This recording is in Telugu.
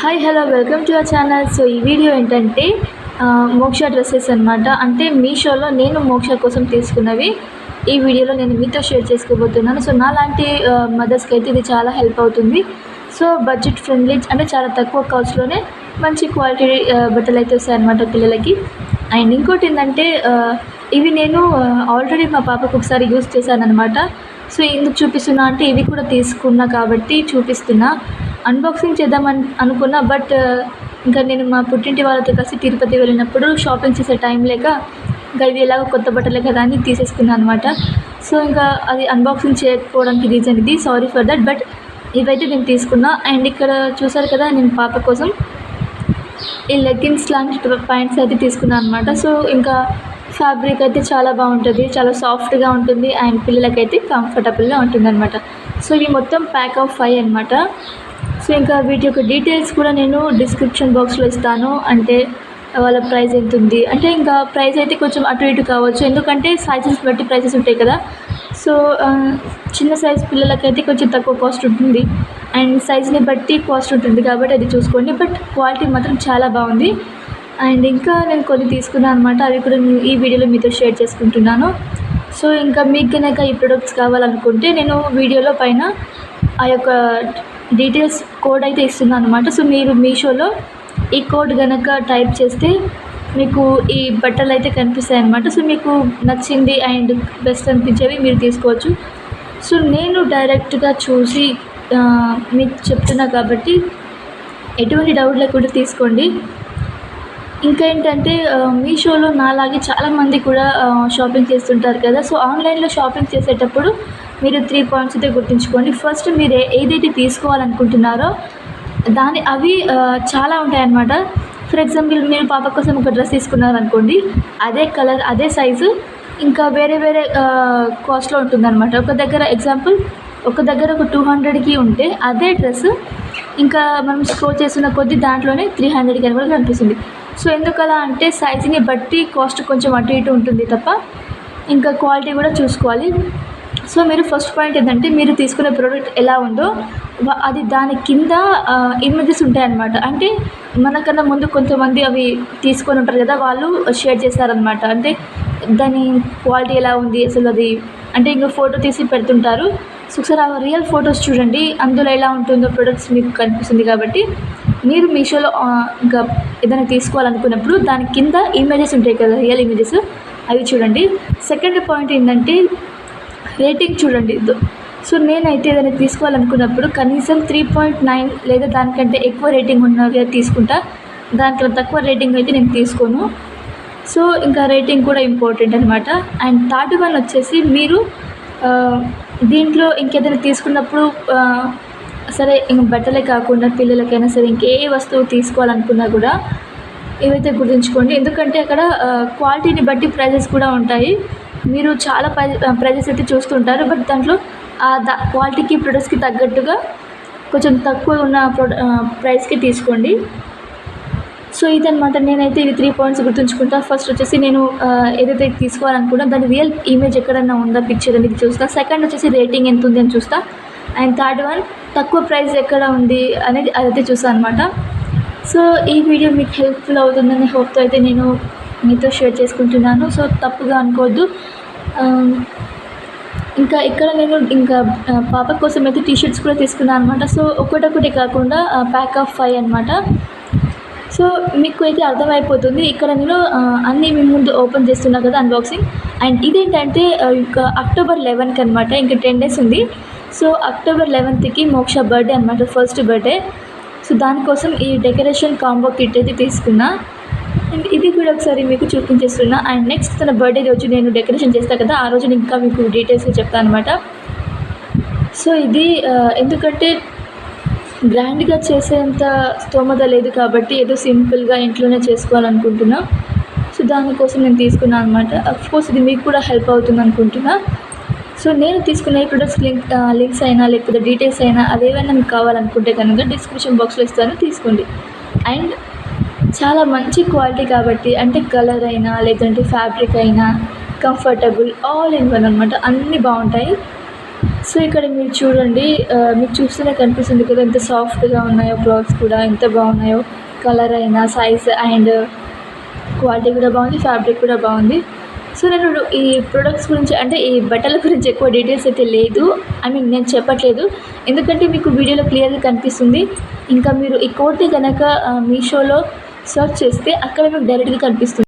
Hi hello welcome to our channel. So ఈ వీడియో ఏంటంటే మోక్ష డ్రెస్సెస్ అనమాట. అంటే మీషోలో నేను మోక్ష కోసం తీసుకున్నవి ఈ వీడియోలో నేను మీతో షేర్ చేసుకోబోతున్నాను. సో నాలాంటి మదర్స్కి అయితే ఇది చాలా హెల్ప్ అవుతుంది. సో బడ్జెట్ ఫ్రెండ్లీ, అంటే చాలా తక్కువ కాస్ట్లోనే మంచి క్వాలిటీ బట్టలు అయితే వస్తాయన్నమాట పిల్లలకి. అండ్ ఇంకోటి ఏంటంటే ఇవి నేను ఆల్రెడీ మా పాపకు ఒకసారి యూజ్ చేశాను అనమాట. సో ఎందుకు చూపిస్తున్నా అంటే ఇవి కూడా తీసుకున్నా కాబట్టి చూపిస్తున్నా. అన్బాక్సింగ్ చేద్దామని అనుకున్నా, బట్ ఇంకా నేను మా పుట్టింటి వాళ్ళతో కలిసి తిరుపతి వెళ్ళినప్పుడు షాపింగ్ చేసే టైం లేక ఇంకా ఇవి ఎలాగో కొత్త బట్టలే కదా అని తీసేసుకున్నాను అనమాట. సో ఇంకా అది అన్బాక్సింగ్ చేయకపోవడానికి రీజన్ ఇది, సారీ ఫర్ దట్. బట్ ఇవైతే నేను తీసుకున్నా. అండ్ ఇక్కడ చూసారు కదా, నేను పాప కోసం ఈ లెగ్గిన్స్ లాంటి ప్యాంట్స్ అయితే తీసుకున్నాను అనమాట. సో ఇంకా ఫ్యాబ్రిక్ అయితే చాలా బాగుంటుంది, చాలా సాఫ్ట్గా ఉంటుంది అండ్ పిల్లలకైతే కంఫర్టబుల్గా ఉంటుంది అనమాట. సో ఇవి మొత్తం ప్యాక్ ఆఫ్ 5 అనమాట. సో ఇంకా వీటి యొక్క డీటెయిల్స్ కూడా నేను డిస్క్రిప్షన్ బాక్స్లో ఇస్తాను. అంటే వాళ్ళ ప్రైస్ ఎంత ఉంది అంటే, ఇంకా ప్రైస్ అయితే కొంచెం అటు ఇటు కావచ్చు, ఎందుకంటే సైజెస్ బట్టి ప్రైసెస్ ఉంటాయి కదా. సో చిన్న సైజ్ పిల్లలకైతే కొంచెం తక్కువ కాస్ట్ ఉంటుంది అండ్ సైజ్ని బట్టి కాస్ట్ ఉంటుంది, కాబట్టి అది చూసుకోండి. బట్ క్వాలిటీ మాత్రం చాలా బాగుంది. అండ్ ఇంకా నేను కొన్ని తీసుకున్నాను అనమాట, అవి కూడా నేను ఈ వీడియోలో మీతో షేర్ చేసుకుంటున్నాను. సో ఇంకా మీకు కనుక ఈ ప్రొడక్ట్స్ కావాలనుకుంటే నేను వీడియోలో పైన ఆ యొక్క డీటెయిల్స్ కోడ్ అయితే ఇస్తున్నాను అనమాట. సో మీరు మీషోలో ఈ కోడ్ కనుక టైప్ చేస్తే మీకు ఈ బట్టలు అయితే కనిపిస్తాయి అన్నమాట. సో మీకు నచ్చింది అండ్ బెస్ట్ అనిపించేవి మీరు తీసుకోవచ్చు. సో నేను డైరెక్ట్గా చూసి మీకు చెప్తున్నా కాబట్టి ఎటువంటి డౌట్ లేకుండా తీసుకోండి. ఇంకా ఏంటంటే మీషోలో నాలాగే చాలామంది కూడా షాపింగ్ చేస్తుంటారు కదా. సో ఆన్లైన్లో షాపింగ్ చేసేటప్పుడు మీరు 3 పాయింట్స్ అయితే గుర్తుంచుకోండి. ఫస్ట్ మీరు ఏదైతే తీసుకోవాలనుకుంటున్నారో అవి చాలా ఉంటాయన్నమాట. ఫర్ ఎగ్జాంపుల్ మీరు పాప కోసం ఒక డ్రెస్ తీసుకున్నారనుకోండి, అదే కలర్ అదే సైజు ఇంకా వేరే వేరే కాస్ట్లో ఉంటుందన్నమాట. ఒక దగ్గర ఒక 200కి ఉంటే అదే డ్రెస్ ఇంకా మనం స్క్రోల్ చేస్తున్న కొద్దీ దాంట్లోనే 300కి అని కూడా కనిపిస్తుంది. సో ఎందుకలా అంటే సైజుని బట్టి కాస్ట్ కొంచెం అటు ఇటు ఉంటుంది తప్ప, ఇంకా క్వాలిటీ కూడా చూసుకోవాలి. సో మీరు ఫస్ట్ పాయింట్ ఏంటంటే, మీరు తీసుకునే ప్రోడక్ట్ ఎలా ఉందో అది దాని కింద ఇమేజెస్ ఉంటాయన్నమాట. అంటే మనకన్నా ముందు కొంతమంది అవి తీసుకొని ఉంటారు కదా, వాళ్ళు షేర్ చేస్తారనమాట. అంటే దాని క్వాలిటీ ఎలా ఉంది అసలు అది, అంటే ఇంకా ఫోటో తీసి పెడుతుంటారు. సో ఒకసారి ఆ రియల్ ఫొటోస్ చూడండి, అందులో ఎలా ఉంటుందో ప్రొడక్ట్స్ మీకు కనిపిస్తుంది. కాబట్టి మీరు మీషోలో ఇంకా ఏదైనా తీసుకోవాలనుకున్నప్పుడు దాని కింద ఇమేజెస్ ఉంటాయి కదా, రియల్ ఇమేజెస్, అవి చూడండి. సెకండ్ పాయింట్ ఏంటంటే రేటింగ్ చూడండి. సో నేనైతే ఏదైనా తీసుకోవాలనుకున్నప్పుడు కనీసం 3.9 లేదా దానికంటే ఎక్కువ రేటింగ్ ఉన్నవి తీసుకుంటా. దాంట్లో తక్కువ రేటింగ్ అయితే నేను తీసుకోను. సో ఇంకా రేటింగ్ కూడా ఇంపార్టెంట్ అనమాట. అండ్ థర్డ్ వన్ వచ్చేసి, మీరు దీంట్లో ఇంకేదైనా తీసుకున్నప్పుడు సరే ఇంక బట్టలే కాకుండా పిల్లలకైనా సరే ఇంకే వస్తువు తీసుకోవాలనుకున్నా కూడా ఇవైతే గుర్తుంచుకోండి. ఎందుకంటే అక్కడ క్వాలిటీని బట్టి ప్రైజెస్ కూడా ఉంటాయి. మీరు చాలా ప్రైజెస్ అయితే చూస్తుంటారు, బట్ దాంట్లో క్వాలిటీకి ప్రొడక్ట్స్కి తగ్గట్టుగా కొంచెం తక్కువ ఉన్న ప్రైస్కి తీసుకోండి. సో ఇదనమాట. నేనైతే ఇవి 3 పాయింట్స్ గుర్తుంచుకుంటా. ఫస్ట్ వచ్చేసి నేను ఏదైతే తీసుకోవాలనుకున్నా దాని రియల్ ఇమేజ్ ఎక్కడన్నా ఉందా పిక్చర్ అనేది చూస్తా. సెకండ్ వచ్చేసి రేటింగ్ ఎంత ఉంది అని చూస్తా. అండ్ థర్డ్ వన్ తక్కువ ప్రైస్ ఎక్కడ ఉంది అనేది అదైతే చూస్తాను అనమాట. సో ఈ వీడియో మీకు హెల్ప్ఫుల్ అవుతుందని హోప్తో అయితే నేను మీతో షేర్ చేసుకుంటున్నాను. సో తప్పుగా అనుకోవద్దు. ఇంకా ఇక్కడ నేను ఇంకా పాప కోసం అయితే టీషర్ట్స్ కూడా తీసుకున్నాను అనమాట. సో ఒకటొకటి కాకుండా ప్యాక్ ఆఫ్ 5 అనమాట. సో మీకు అయితే అర్థమైపోతుంది. ఇక్కడ నేను అన్నీ మీ ముందు ఓపెన్ చేస్తున్నా కదా అన్బాక్సింగ్. అండ్ ఇదేంటంటే ఇంకా అక్టోబర్ 11కి అనమాట, ఇంకా 10 days ఉంది. సో అక్టోబర్ 11కి మోక్ష బర్త్డే అనమాట, ఫస్ట్ బర్త్డే. సో దానికోసం ఈ డెకరేషన్ కాంబో కిట్ అయితే తీసుకున్నా. అండ్ ఇది కూడా ఒకసారి మీకు చూపించేస్తున్నా. అండ్ నెక్స్ట్ తన బర్త్డే రోజు నేను డెకరేషన్ చేస్తాను కదా, ఆ రోజు నేను ఇంకా మీకు డీటెయిల్స్గా చెప్తాను అనమాట. సో ఇది ఎందుకంటే గ్రాండ్గా చేసేంత స్తోమత లేదు కాబట్టి ఏదో సింపుల్గా ఇంట్లోనే చేసుకోవాలనుకుంటున్నా. సో దానికోసం నేను తీసుకున్నాను అనమాట. అఫ్కోర్స్ ఇది మీకు కూడా హెల్ప్ అవుతుంది అనుకుంటున్నా. సో నేను తీసుకున్న ఈ ప్రొడక్ట్స్ లింక్స్ అయినా లేకపోతే డీటెయిల్స్ అయినా అదేమైనా మీకు కావాలనుకుంటే కనుక డిస్క్రిప్షన్ బాక్స్లో ఇస్తాను, తీసుకోండి. అండ్ చాలా మంచి క్వాలిటీ కాబట్టి, అంటే కలర్ అయినా లేదంటే ఫ్యాబ్రిక్ అయినా కంఫర్టబుల్ ఆల్ ఇన్ వన్ అనమాట, అన్నీ బాగుంటాయి. సో ఇక్కడ మీరు చూడండి, మీకు చూస్తేనే కనిపిస్తుంది కదా ఎంత సాఫ్ట్గా ఉన్నాయో క్లాత్స్ కూడా, ఎంత బాగున్నాయో. కలర్ అయినా, సైజ్ అండ్ క్వాలిటీ కూడా బాగుంది, ఫ్యాబ్రిక్ కూడా బాగుంది. సో నేను ఈ ప్రొడక్ట్స్ గురించి అంటే ఈ బట్టల గురించి ఎక్కువ డీటెయిల్స్ అయితే లేదు, నేను చెప్పట్లేదు, ఎందుకంటే మీకు వీడియోలో క్లియర్గా కనిపిస్తుంది. ఇంకా మీరు ఈ కోడ్ని కనుక మీషోలో సెర్చ్ చేస్తే అక్కడ మీకు డైరెక్ట్గా కనిపిస్తుంది.